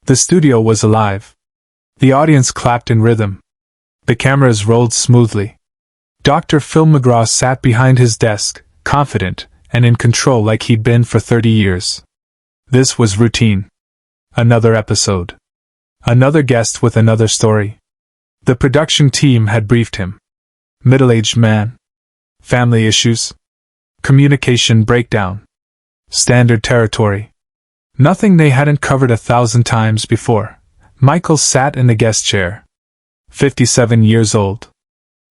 The studio was alive. The audience clapped in rhythm. The cameras rolled smoothly. Dr. Phil McGraw sat behind his desk, confident and in control like he'd been for 30 years. This was routine. Another episode. Another guest with another story. The production team had briefed him. Middle-aged man. Family issues. Communication breakdown. Standard territory. Nothing they hadn't covered 1,000 times before. Michael sat in the guest chair. 57 years old.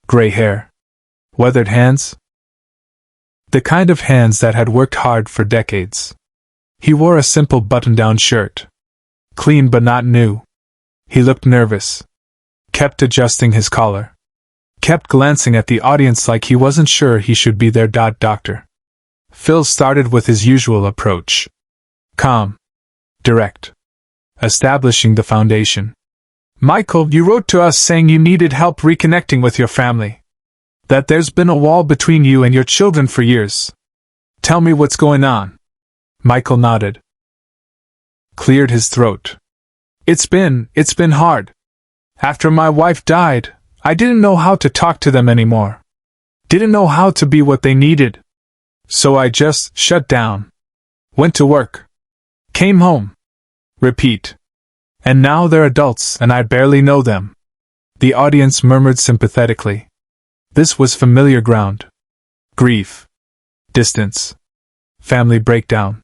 Gray hair. Weathered hands. The kind of hands that had worked hard for decades. He wore a simple button-down shirt. Clean but not new. He looked nervous. Kept adjusting his collar. Kept glancing at the audience like he wasn't sure he should be there. Doctor Phil started with his usual approach. Calm. Direct. Establishing the foundation. Michael, you wrote to us saying you needed help reconnecting with your family. That there's been a wall between you and your children for years. Tell me what's going on. Michael nodded. Cleared his throat. It's been hard. After my wife died, I didn't know how to talk to them anymore. Didn't know how to be what they needed. So I just shut down. Went to work. Came home. Repeat. And now they're adults and I barely know them. The audience murmured sympathetically. This was familiar ground. Grief. Distance. Family breakdown.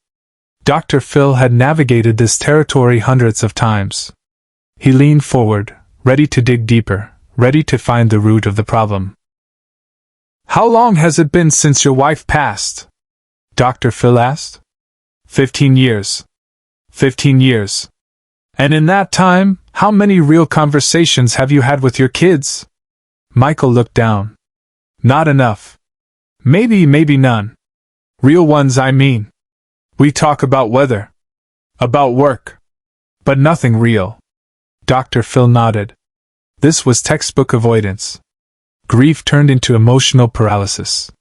Dr. Phil had navigated this territory hundreds of times. He leaned forward, ready to dig deeper, ready to find the root of the problem. How long has it been since your wife passed? Dr. Phil asked. 15 years. 15 years. And in that time, how many real conversations have you had with your kids? Michael looked down. Not enough. Maybe none. Real ones, I mean. We talk about weather. About work. But nothing real. Dr. Phil nodded. This was textbook avoidance. Grief turned into emotional paralysis.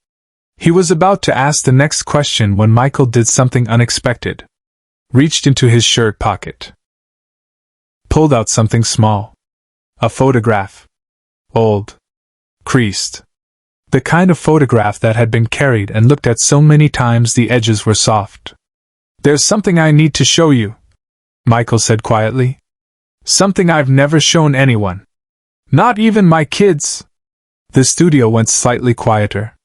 He was about to ask the next question when Michael did something unexpected. Reached into his shirt pocket. Pulled out something small. A photograph. Old. Creased. The kind of photograph that had been carried and looked at so many times the edges were soft. There's something I need to show you, Michael said quietly. Something I've never shown anyone. Not even my kids. The studio went slightly quieter.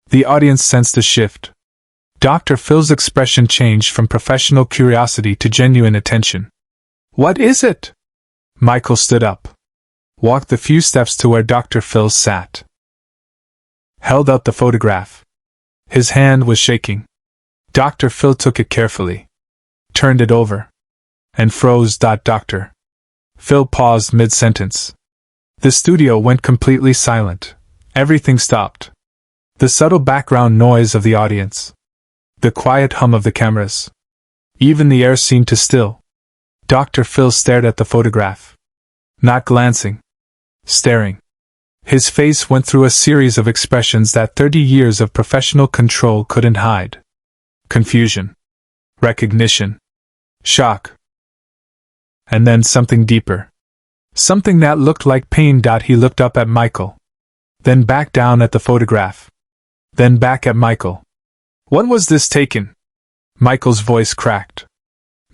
The audience sensed a shift. Dr. Phil's expression changed from professional curiosity to genuine attention. What is it? Michael stood up. Walked the few steps to where Dr. Phil sat. Held out the photograph. His hand was shaking. Dr. Phil took it carefully. Turned it over. And froze. Dr. Phil paused mid-sentence. The studio went completely silent. Everything stopped. The subtle background noise of the audience. The quiet hum of the cameras. Even the air seemed to still. Dr. Phil stared at the photograph. Not glancing. Staring. His face went through a series of expressions that 30 years of professional control couldn't hide. Confusion. Recognition. Shock. And then something deeper. Something that looked like pain. He looked up at Michael. Then back down at the photograph. Then back at Michael. When was this taken? Michael's voice cracked.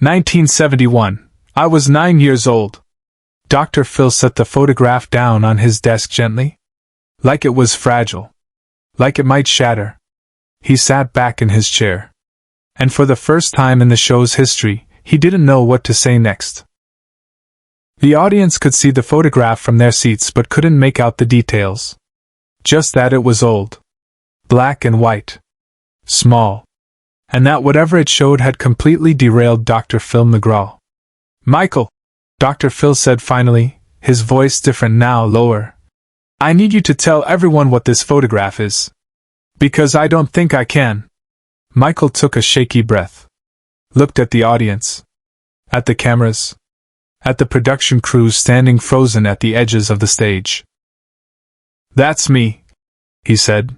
1971. I was 9 years old. Dr. Phil set the photograph down on his desk gently. Like it was fragile. Like it might shatter. He sat back in his chair. And for the first time in the show's history, he didn't know what to say next. The audience could see the photograph from their seats but couldn't make out the details. Just that it was old. Black and white. Small. And that whatever it showed had completely derailed Dr. Phil McGraw. Michael, Dr. Phil said finally, his voice different now, lower. I need you to tell everyone what this photograph is. Because I don't think I can. Michael took a shaky breath. Looked at the audience. At the cameras. At the production crews standing frozen at the edges of the stage. That's me, he said.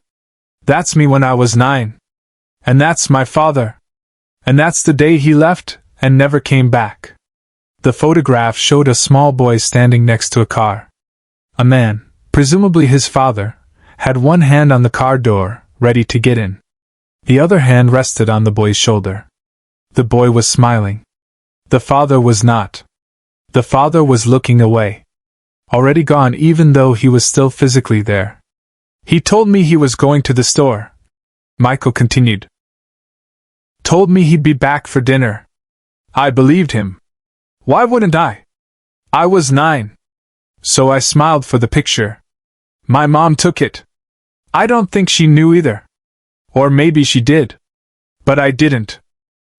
That's me when I was 9. And that's my father. And that's the day he left and never came back. The photograph showed a small boy standing next to a car. A man, presumably his father, had one hand on the car door, ready to get in. The other hand rested on the boy's shoulder. The boy was smiling. The father was not. The father was looking away. Already gone, even though he was still physically there. He told me he was going to the store. Michael continued. Told me he'd be back for dinner. I believed him. Why wouldn't I? I was 9. So I smiled for the picture. My mom took it. I don't think she knew either. Or maybe she did. But I didn't.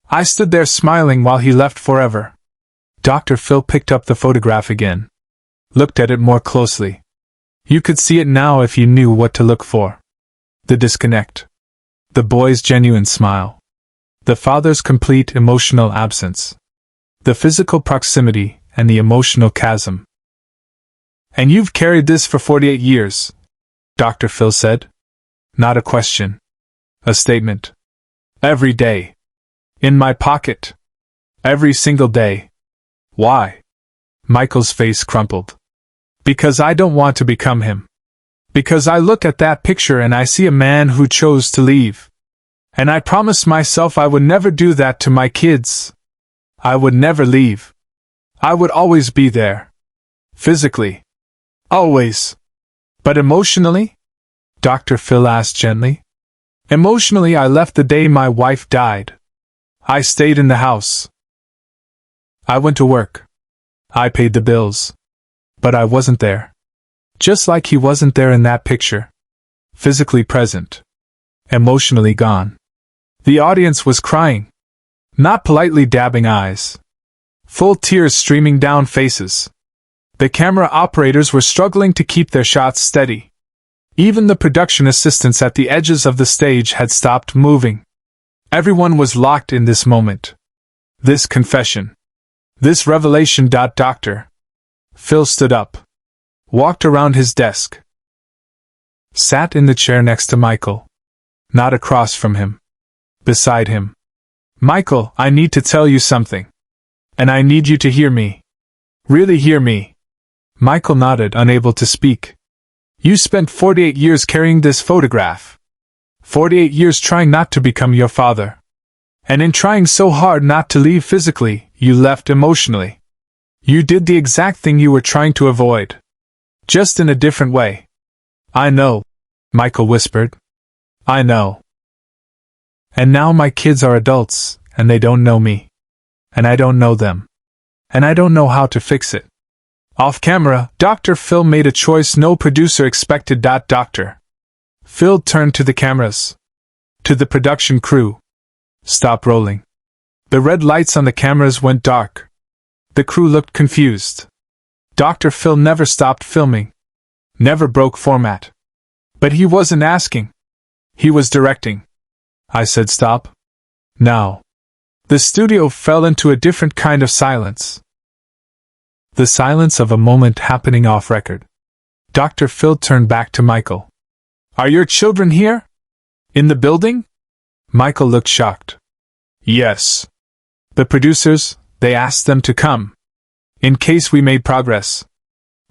I stood there smiling while he left forever. Dr. Phil picked up the photograph again. Looked at it more closely. You could see it now if you knew what to look for. The disconnect. The boy's genuine smile. The father's complete emotional absence. The physical proximity and the emotional chasm. And you've carried this for 48 years, Dr. Phil said. Not a question. A statement. Every day. In my pocket. Every single day. Why? Michael's face crumpled. Because I don't want to become him. Because I look at that picture and I see a man who chose to leave. And I promised myself I would never do that to my kids. I would never leave. I would always be there. Physically. Always. But emotionally? Dr. Phil asked gently. Emotionally, I left the day my wife died. I stayed in the house. I went to work. I paid the bills. But I wasn't there. Just like he wasn't there in that picture. Physically present. Emotionally gone. The audience was crying. Not politely dabbing eyes. Full tears streaming down faces. The camera operators were struggling to keep their shots steady. Even the production assistants at the edges of the stage had stopped moving. Everyone was locked in this moment. This confession. This revelation. Dr. Phil stood up. Walked around his desk. Sat in the chair next to Michael. Not across from him. Beside him. Michael, I need to tell you something. And I need you to hear me. Really hear me. Michael nodded, unable to speak. You spent 48 years carrying this photograph. 48 years trying not to become your father. And in trying so hard not to leave physically, you left emotionally. You did the exact thing you were trying to avoid. Just in a different way. I know, Michael whispered. I know. And now my kids are adults, and they don't know me. And I don't know them. And I don't know how to fix it. Off camera, Dr. Phil made a choice no producer expected. Dr. Phil turned to the cameras. To the production crew. Stop rolling. The red lights on the cameras went dark. The crew looked confused. Dr. Phil never stopped filming. Never broke format. But he wasn't asking. He was directing. I said stop. Now. The studio fell into a different kind of silence. The silence of a moment happening off record. Dr. Phil turned back to Michael. Are your children here? In the building? Michael looked shocked. Yes. The producers, they asked them to come. In case we made progress.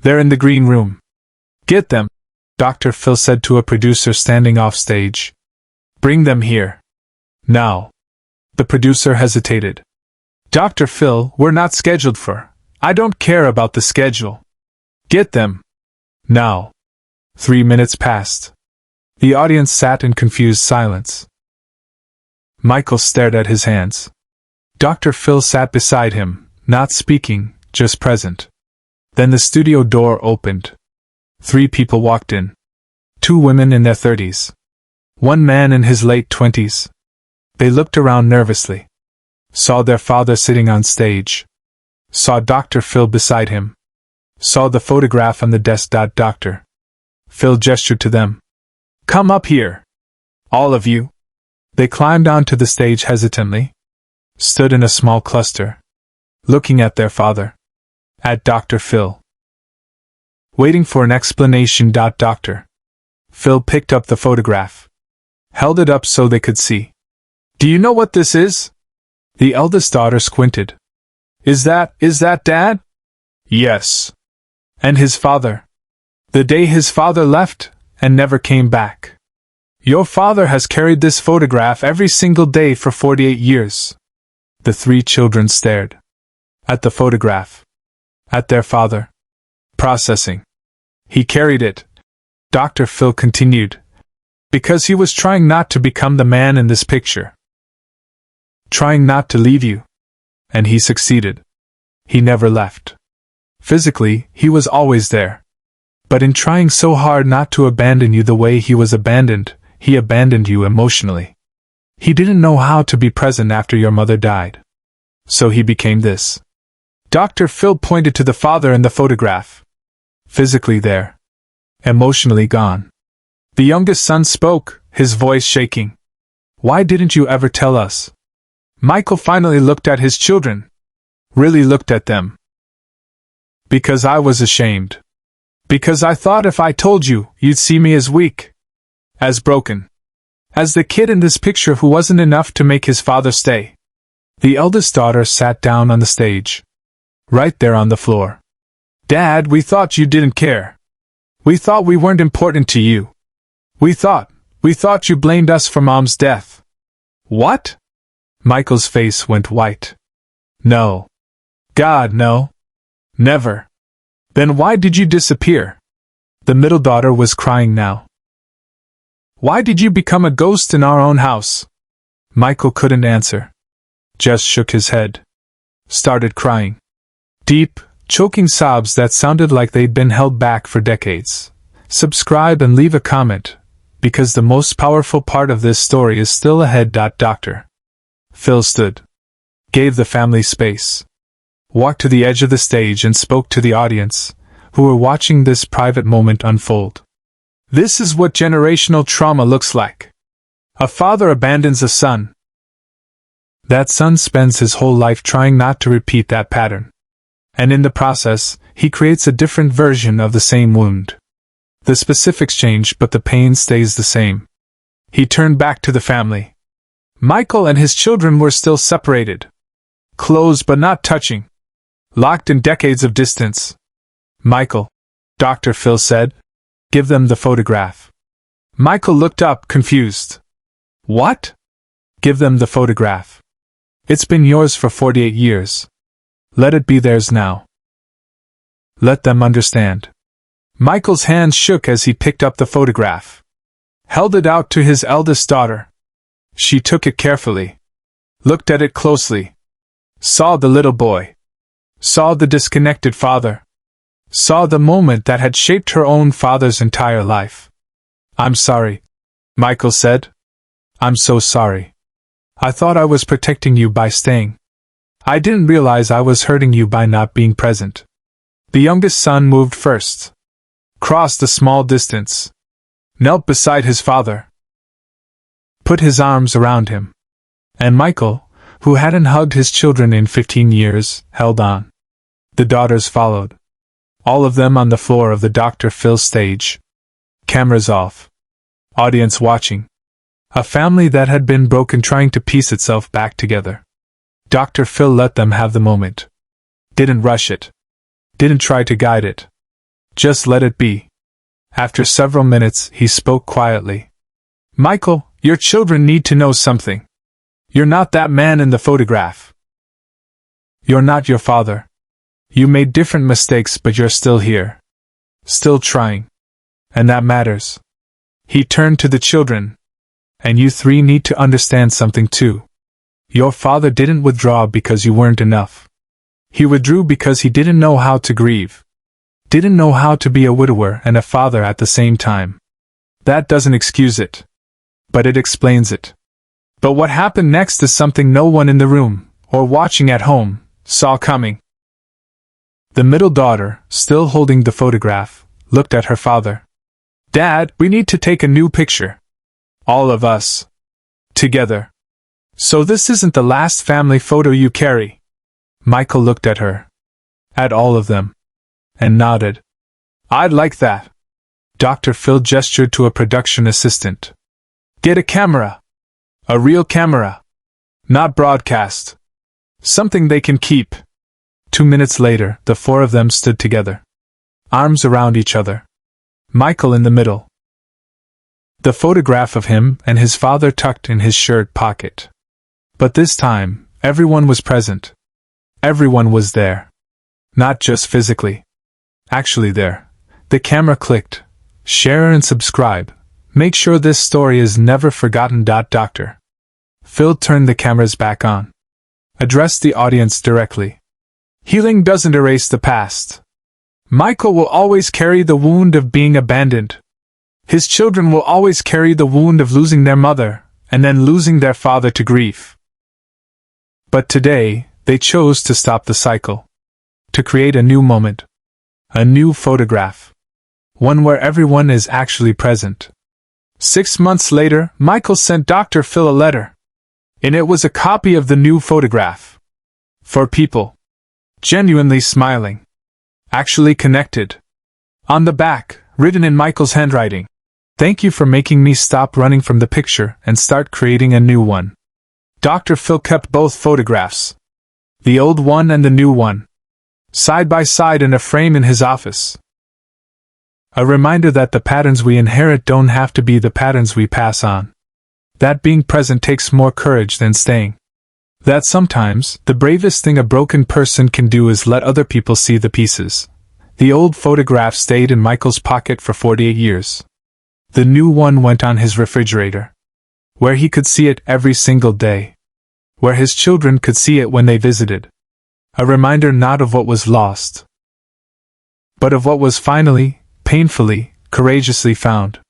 They're in the green room. Get them, Dr. Phil said to a producer standing off stage. Bring them here. Now. The producer hesitated. Dr. Phil, we're not scheduled for. I don't care about the schedule. Get them. Now. 3 minutes passed. The audience sat in confused silence. Michael stared at his hands. Dr. Phil sat beside him, not speaking, just present. Then the studio door opened. 3 people walked in. 2 women in their 30s. 1 man in his late 20s. They looked around nervously. Saw their father sitting on stage. Saw Dr. Phil beside him. Saw the photograph on the desk. Dr. Phil gestured to them. Come up here. All of you. They climbed onto the stage hesitantly. Stood in a small cluster. Looking at their father. At Dr. Phil. Waiting for an explanation. Dr. Phil picked up the photograph. Held it up so they could see. Do you know what this is? The eldest daughter squinted. Is that Dad? Yes. And his father? The day his father left, and never came back. Your father has carried this photograph every single day for 48 years. The three children stared. At the photograph. At their father. Processing. He carried it. Dr. Phil continued. Because he was trying not to become the man in this picture. Trying not to leave you. And he succeeded. He never left. Physically, he was always there. But in trying so hard not to abandon you the way he was abandoned, he abandoned you emotionally. He didn't know how to be present after your mother died. So he became this. Dr. Phil pointed to the father in the photograph. Physically there. Emotionally gone. The youngest son spoke, his voice shaking. Why didn't you ever tell us? Michael finally looked at his children. Really looked at them. Because I was ashamed. Because I thought if I told you, you'd see me as weak. As broken. As the kid in this picture who wasn't enough to make his father stay. The eldest daughter sat down on the stage. Right there on the floor. Dad, we thought you didn't care. We thought we weren't important to you. We thought you blamed us for Mom's death. What? Michael's face went white. No. God, no. Never. Then why did you disappear? The middle daughter was crying now. Why did you become a ghost in our own house? Michael couldn't answer. Just shook his head. Started crying. Deep, choking sobs that sounded like they'd been held back for decades. Subscribe and leave a comment, because the most powerful part of this story is still ahead. Dr. Phil stood. Gave the family space. Walked to the edge of the stage and spoke to the audience, who were watching this private moment unfold. This is what generational trauma looks like. A father abandons a son. That son spends his whole life trying not to repeat that pattern. And in the process, he creates a different version of the same wound. The specifics change, but the pain stays the same. He turned back to the family. Michael and his children were still separated. Close but not touching. Locked in decades of distance. Michael, Dr. Phil said, give them the photograph. Michael looked up, confused. What? Give them the photograph. It's been yours for 48 years. Let it be theirs now. Let them understand. Michael's hands shook as he picked up the photograph. Held it out to his eldest daughter. She took it carefully. Looked at it closely. Saw the little boy. Saw the disconnected father. Saw the moment that had shaped her own father's entire life. I'm sorry, Michael said. I'm so sorry. I thought I was protecting you by staying. I didn't realize I was hurting you by not being present. The youngest son moved first. Crossed a small distance. Knelt beside his father. Put his arms around him. And Michael, who hadn't hugged his children in 15 years, held on. The daughters followed. All of them on the floor of the Dr. Phil stage. Cameras off. Audience watching. A family that had been broken trying to piece itself back together. Dr. Phil let them have the moment. Didn't rush it. Didn't try to guide it. Just let it be. After several minutes, he spoke quietly. Michael, your children need to know something. You're not that man in the photograph. You're not your father. You made different mistakes, but you're still here. Still trying. And that matters. He turned to the children. And you three need to understand something too. Your father didn't withdraw because you weren't enough. He withdrew because he didn't know how to grieve. Didn't know how to be a widower and a father at the same time. That doesn't excuse it. But it explains it. But what happened next is something no one in the room, or watching at home, saw coming. The middle daughter, still holding the photograph, looked at her father. Dad, we need to take a new picture. All of us. Together. So this isn't the last family photo you carry. Michael looked at her. At all of them. And nodded. I'd like that. Dr. Phil gestured to a production assistant. Get a camera. A real camera. Not broadcast. Something they can keep. 2 minutes later, the four of them stood together, arms around each other. Michael in the middle. The photograph of him and his father tucked in his shirt pocket. But this time, everyone was present. Everyone was there. Not just physically. Actually there. The camera clicked. Share and subscribe. Make sure this story is never forgotten. Dr. Phil turned the cameras back on. Addressed the audience directly. Healing doesn't erase the past. Michael will always carry the wound of being abandoned. His children will always carry the wound of losing their mother, and then losing their father to grief. But today, they chose to stop the cycle. To create a new moment. A new photograph. One where everyone is actually present. 6 months later, Michael sent Dr. Phil a letter. In it was a copy of the new photograph. For people. Genuinely smiling. Actually connected. On the back, written in Michael's handwriting. Thank you for making me stop running from the picture and start creating a new one. Dr. Phil kept both photographs. The old one and the new one. Side by side in a frame in his office. A reminder that the patterns we inherit don't have to be the patterns we pass on. That being present takes more courage than staying. That sometimes, the bravest thing a broken person can do is let other people see the pieces. The old photograph stayed in Michael's pocket for 48 years. The new one went on his refrigerator. Where he could see it every single day. Where his children could see it when they visited. A reminder not of what was lost, but of what was finally, painfully, courageously found.